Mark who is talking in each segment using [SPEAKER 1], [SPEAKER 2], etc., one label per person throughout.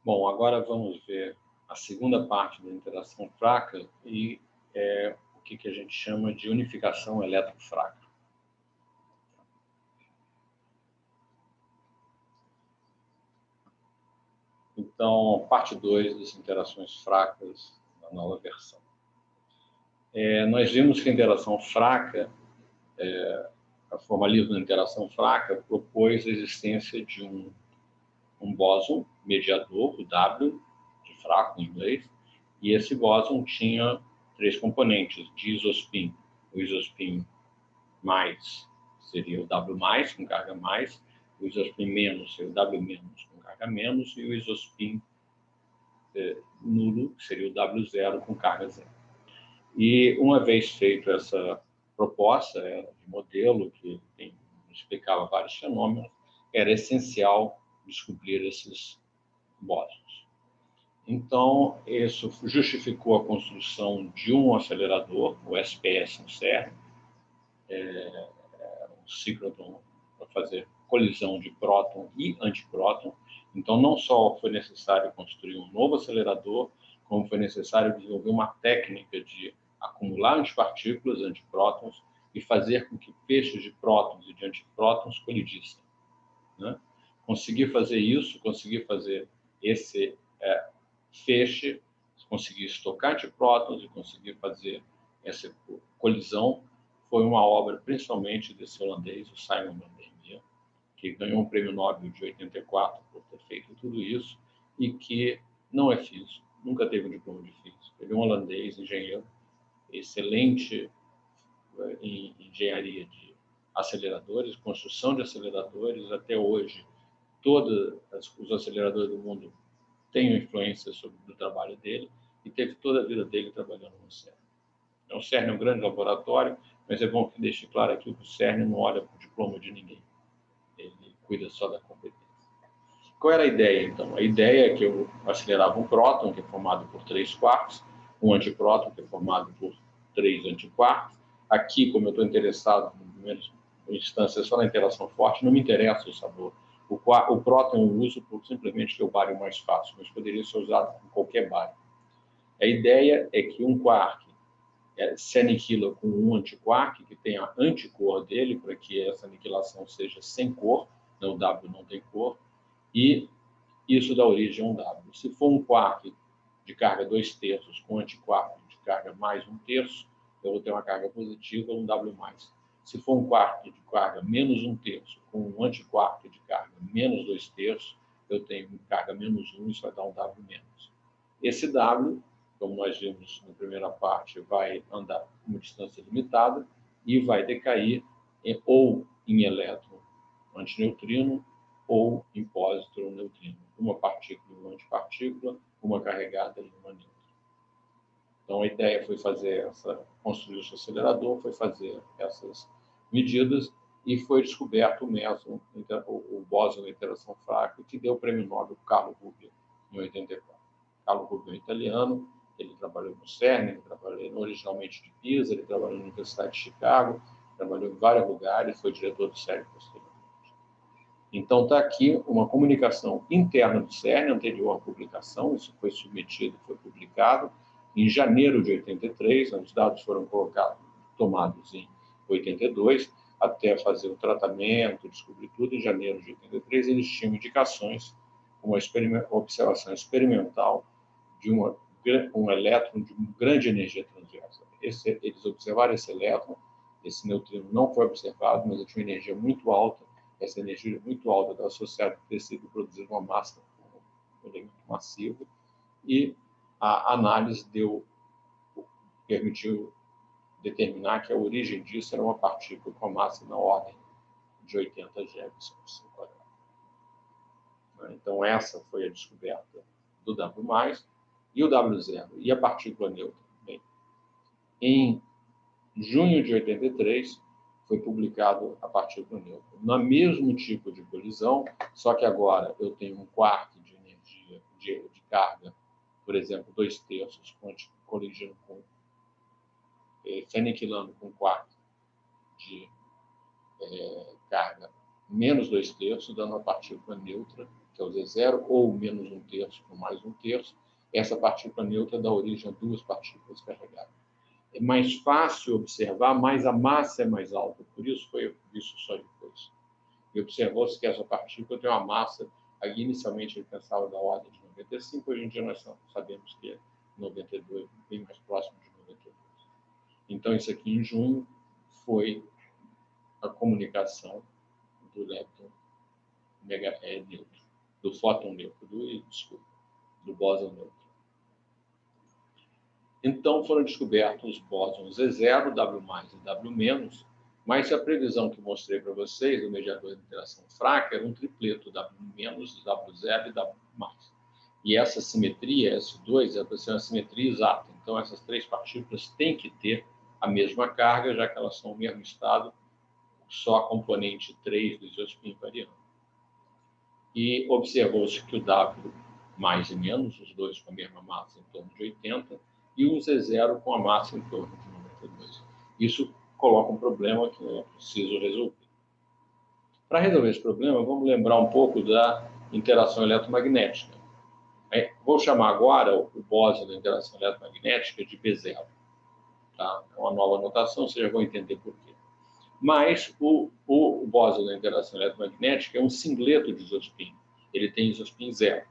[SPEAKER 1] Bom, agora vamos ver a segunda parte da interação fraca e o que a gente chama de unificação elétrofraca. Então, parte 2 das interações fracas da nova versão. Nós vimos que a interação fraca, a formalismo da interação fraca, propôs a existência de um bóson mediador, o W, de fraco em inglês, e esse bóson tinha 3 componentes de isospin. O isospin mais seria o W+, com carga mais, o isospin menos seria o W- com carga menos, e o isospin nulo seria o W0 com carga zero. E uma vez feito essa proposta de modelo, que explicava vários fenômenos, era essencial descobrir esses bósons. Então, isso justificou a construção de um acelerador, o SPS no CERN, um ciclotron para fazer colisão de próton e antipróton. Então, não só foi necessário construir um novo acelerador, como foi necessário desenvolver uma técnica de acumular antipartículas, antiprótons, e fazer com que feixes de prótons e de antiprótons colidissem. Né? Conseguir fazer isso, conseguir fazer esse feixe, conseguir estocar antiprótons e conseguir fazer essa colisão, foi uma obra principalmente desse holandês, o Simon van der Meer, que ganhou um prêmio Nobel de 84 por ter feito tudo isso e que não é físico, nunca teve um diploma de físico. Ele é um holandês, engenheiro, excelente em engenharia de aceleradores, construção de aceleradores. Até hoje, todos os aceleradores do mundo têm influência sobre o trabalho dele e teve toda a vida dele trabalhando no CERN. Então, o CERN é um grande laboratório, mas é bom que deixe claro aqui que o CERN não olha para o diploma de ninguém. Ele cuida só da competência. Qual era a ideia, então? A ideia é que eu acelerava um próton, que é formado por 3 quarks, um antipróton, que é formado por 3 antiquarks. Aqui, como eu estou interessado, no primeiro instância, só na interação forte, não me interessa o sabor. O próton eu uso simplesmente que é o bário mais fácil, mas poderia ser usado com qualquer bário. A ideia é que um quark se aniquila com um antiquark, que tem a anticor dele, para que essa aniquilação seja sem cor, o W não tem cor, e isso dá origem a um W. Se for um quark de carga 2/3 com antiquark de carga mais 1/3, eu vou ter uma carga positiva, um W+. Se for um quark de carga menos 1/3 com um antiquark de carga menos 2/3, eu tenho carga menos 1, isso vai dar um W-. Esse W, como nós vimos na primeira parte, vai andar uma distância limitada e vai decair ou em elétron antineutrino ou em pósitron neutrino. Uma partícula e uma antipartícula, uma carregada e uma neutra. Então, a ideia foi construir esse acelerador, foi fazer essas medidas e foi descoberto o meson, o bóson da interação fraca, que deu o prêmio Nobel para Carlo Rubbia, em 84. Carlo Rubbia é italiano, ele trabalhou no CERN, ele trabalhou originalmente de Pisa, ele trabalhou na Universidade de Chicago, trabalhou em vários lugares, foi diretor do CERN posteriormente. Então, está aqui uma comunicação interna do CERN, anterior à publicação, isso foi submetido, foi publicado em janeiro de 83, os dados foram tomados em 82, até fazer o tratamento, descobrir tudo em janeiro de 83, eles tinham indicações, uma observação experimental de um elétron de grande energia transversa. Eles observaram esse elétron, esse neutrino não foi observado, mas ele tinha uma energia muito alta. Essa energia muito alta está associada com o tecido produzir uma massa, um elemento massivo, e a análise permitiu determinar que a origem disso era uma partícula com massa na ordem de 80 GeV por segundo. Então, essa foi a descoberta do W+, e o W0, e a partícula neutra. Bem, em junho de 83, foi publicado a partícula neutra. No mesmo tipo de colisão, só que agora eu tenho um quarto de energia de carga, por exemplo, 2/3, colidindo se aniquilando com um quarto de carga menos 2/3, dando uma partícula neutra, que é o Z0, ou menos 1/3 com mais 1/3. Essa partícula neutra dá origem a duas partículas carregadas. É mais fácil observar, mas a massa é mais alta, por isso foi visto só depois. E observou-se que essa partícula tem uma massa, aí inicialmente ele pensava da ordem de 95, hoje em dia nós sabemos que é 92, bem mais próximo de 92. Então, isso aqui em junho foi a comunicação do lepton neutro, do fóton neutro, do bóson neutro. Então, foram descobertos os bósons Z0, W+, e W-, mas a previsão que mostrei para vocês do mediador de interação fraca era um tripleto W-, W0 e W+. E essa simetria, S2, é para ser uma simetria exata. Então, essas três partículas têm que ter a mesma carga, já que elas são o mesmo estado, só a componente 3 do isospin variando. E observou-se que o W mais e menos, os dois com a mesma massa em torno de 80, e o Z0 com a massa em torno de 92. Isso coloca um problema que é preciso resolver. Para resolver esse problema, vamos lembrar um pouco da interação eletromagnética. Vou chamar agora o bóson da interação eletromagnética de B0. Tá? É uma nova notação, vocês já vão entender por quê. Mas o bóson da interação eletromagnética é um singleto de isospin. Ele tem isospin 0.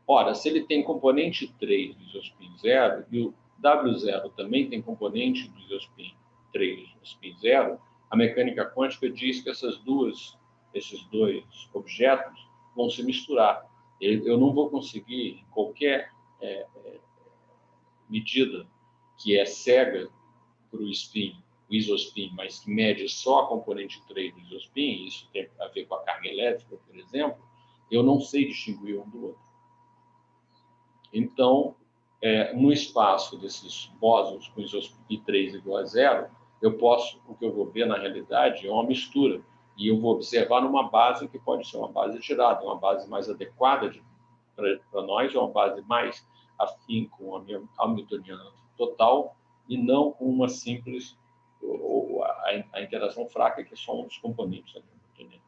[SPEAKER 1] Ora, se ele tem componente 3 do isospin 0 e o W0 também tem componente do isospin 3 do isospin 0, a mecânica quântica diz que esses dois objetos vão se misturar. Eu não vou conseguir, em qualquer medida que é cega para o isospin, mas que mede só a componente 3 do isospin, isso tem a ver com a carga elétrica, por exemplo, eu não sei distinguir um do outro. Então, no espaço desses bósons com isospin 3 igual a 0, o que eu vou ver na realidade é uma mistura. E eu vou observar numa base que pode ser uma base tirada, uma base mais adequada para nós, uma base mais afim com a hamiltoniana total, e não com uma simples, a interação fraca, que é só um dos componentes da hamiltoniana.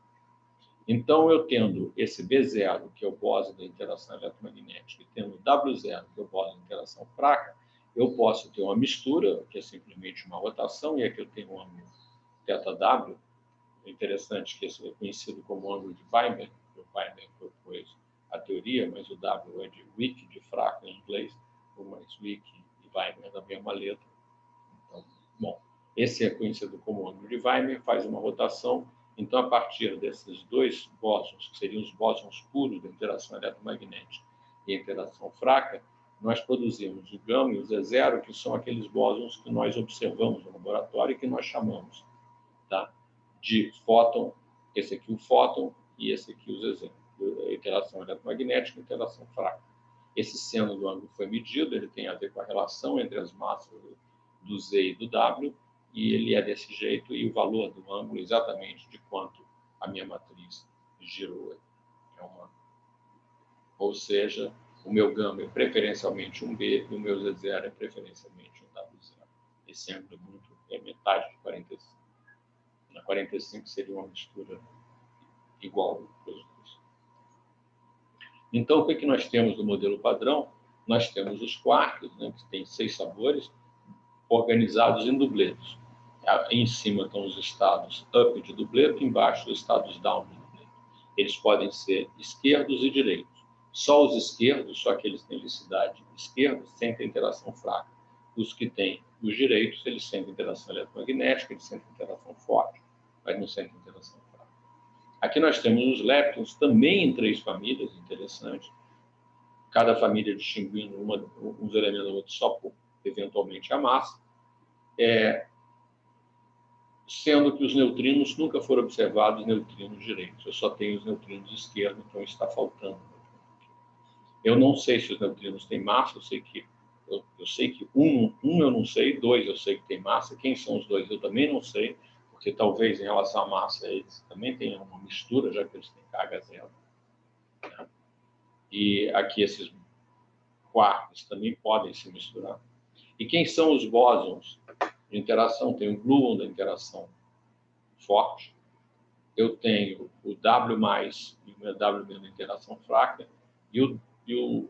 [SPEAKER 1] Então, eu tendo esse B0, que é o bóson da interação eletromagnética, e tendo o W0, que é o bóson da interação fraca, eu posso ter uma mistura, que é simplesmente uma rotação, e aqui eu tenho um ângulo θW. É interessante que esse é conhecido como ângulo de Weinberg, que o Weinberg propôs a teoria, mas o W é de weak, de fraco em inglês, mas weak e Weinberg é da mesma letra. Então, bom, esse é conhecido como ângulo de Weinberg, faz uma rotação. Então, a partir desses dois bósons, que seriam os bósons puros da interação eletromagnética e a interação fraca, nós produzimos o gama e o Z0, que são aqueles bósons que nós observamos no laboratório e que nós chamamos, tá, de fóton, esse aqui o fóton e esse aqui o Z0, a interação eletromagnética e interação fraca. Esse seno do ângulo foi medido, ele tem a ver com a relação entre as massas do Z e do W, e ele é desse jeito, e o valor do ângulo exatamente de quanto a minha matriz girou. Ou seja, o meu gama é preferencialmente um B e o meu Z0 é preferencialmente um W0. Esse ângulo é metade de 45. Na 45 seria uma mistura igual para os dois. Então, o que nós temos no modelo padrão? Nós temos os quarks, né, que tem 6 sabores, organizados em dubletos. Em cima estão os estados up de dubleto, embaixo os estados down de dubleto. Eles podem ser esquerdos e direitos. Só os esquerdos, só aqueles que têm helicidade esquerda, sentem interação fraca. Os que têm os direitos, eles sentem interação eletromagnética, eles sentem interação forte, mas não sentem interação fraca. Aqui nós temos os leptons, também em 3 famílias, interessante. Cada família distinguindo uns elementos do outro só por, eventualmente, a massa. Sendo que os neutrinos nunca foram observados neutrinos direitos. Eu só tenho os neutrinos esquerdos, então está faltando. Eu não sei se os neutrinos têm massa, eu sei que um eu não sei, 2 eu sei que tem massa. Quem são os 2 eu também não sei, porque talvez em relação à massa eles também tenham uma mistura, já que eles têm carga zero. E aqui esses quarks também podem se misturar. E quem são os bósons de interação? Tem o gluon da interação forte, eu tenho o W+, e o W- interação fraca, e o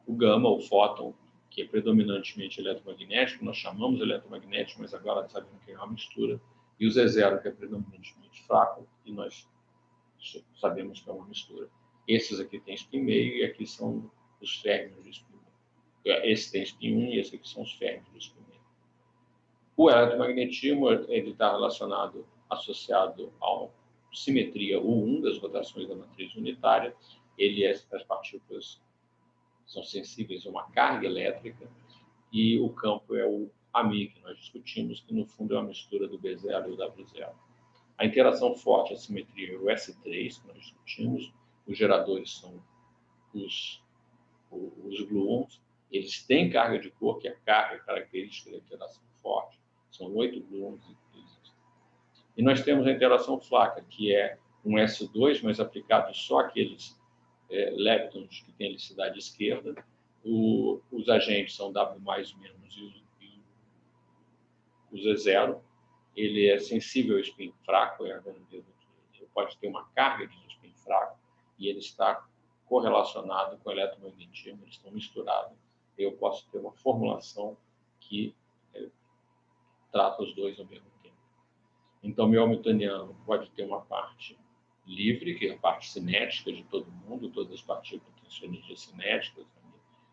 [SPEAKER 1] gama, o fóton, que é predominantemente eletromagnético, nós chamamos eletromagnético, mas agora sabemos que é uma mistura, e o Z0, que é predominantemente fraco, e nós sabemos que é uma mistura. Esses aqui têm spin meio, e aqui são os férmions de spin meio. Esse tem spin 1 e esse aqui são os férmions de spin meio. O eletromagnetismo ele está relacionado, associado à simetria U1 das rotações da matriz unitária. As partículas são sensíveis a uma carga elétrica, e o campo é o AMI, que nós discutimos, que no fundo é uma mistura do B0 e o W0. A interação forte, a simetria, é o S3, que nós discutimos. Os geradores são os gluons. Eles têm carga de cor, que é a carga característica da interação forte. São 8 gluons. E nós temos a interação flaca, que é um S2, mas aplicado só àqueles leptons que têm helicidade esquerda. Os agentes são W+, menos e o Z0. Ele é sensível ao spin fraco, pode ter uma carga de spin fraco, e ele está correlacionado com o eletromagnetismo, eles estão misturados. Eu posso ter uma formulação que trata os dois ao mesmo tempo. Então, meu hamiltoniano pode ter uma parte livre, que é a parte cinética de todo mundo, todas as partículas têm sua energia cinética,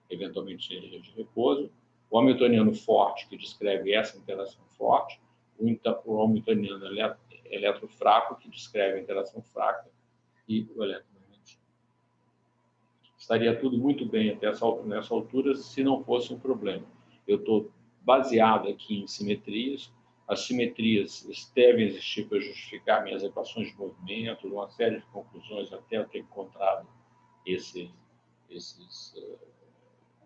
[SPEAKER 1] eventualmente sua energia de repouso. O hamiltoniano forte, que descreve essa interação forte. O hamiltoniano eletrofraco, que descreve a interação fraca, e o eletromagnetismo. Estaria tudo muito bem até nessa altura, se não fosse um problema. Eu estou baseado aqui em simetrias. As simetrias devem existir para justificar minhas equações de movimento, uma série de conclusões até eu ter encontrado esses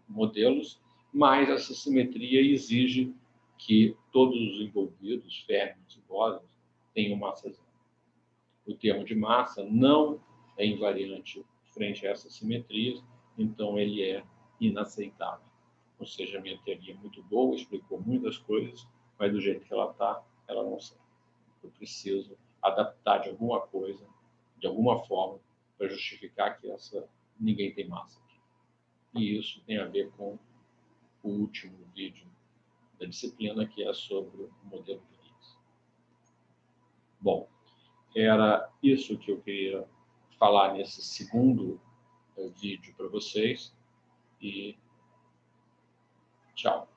[SPEAKER 1] modelos, mas essa simetria exige que todos os envolvidos, férmions e bósons, tenham massa zero. O termo de massa não é invariante frente a essas simetrias, então ele é inaceitável. Ou seja, a minha teoria é muito boa, explicou muitas coisas, mas do jeito que ela está, ela não serve. Eu preciso adaptar de alguma coisa, de alguma forma, para justificar que ninguém tem massa aqui. E isso tem a ver com o último vídeo da disciplina, que é sobre o modelo de Higgs. Bom, era isso que eu queria falar nesse segundo vídeo para vocês, e tchau.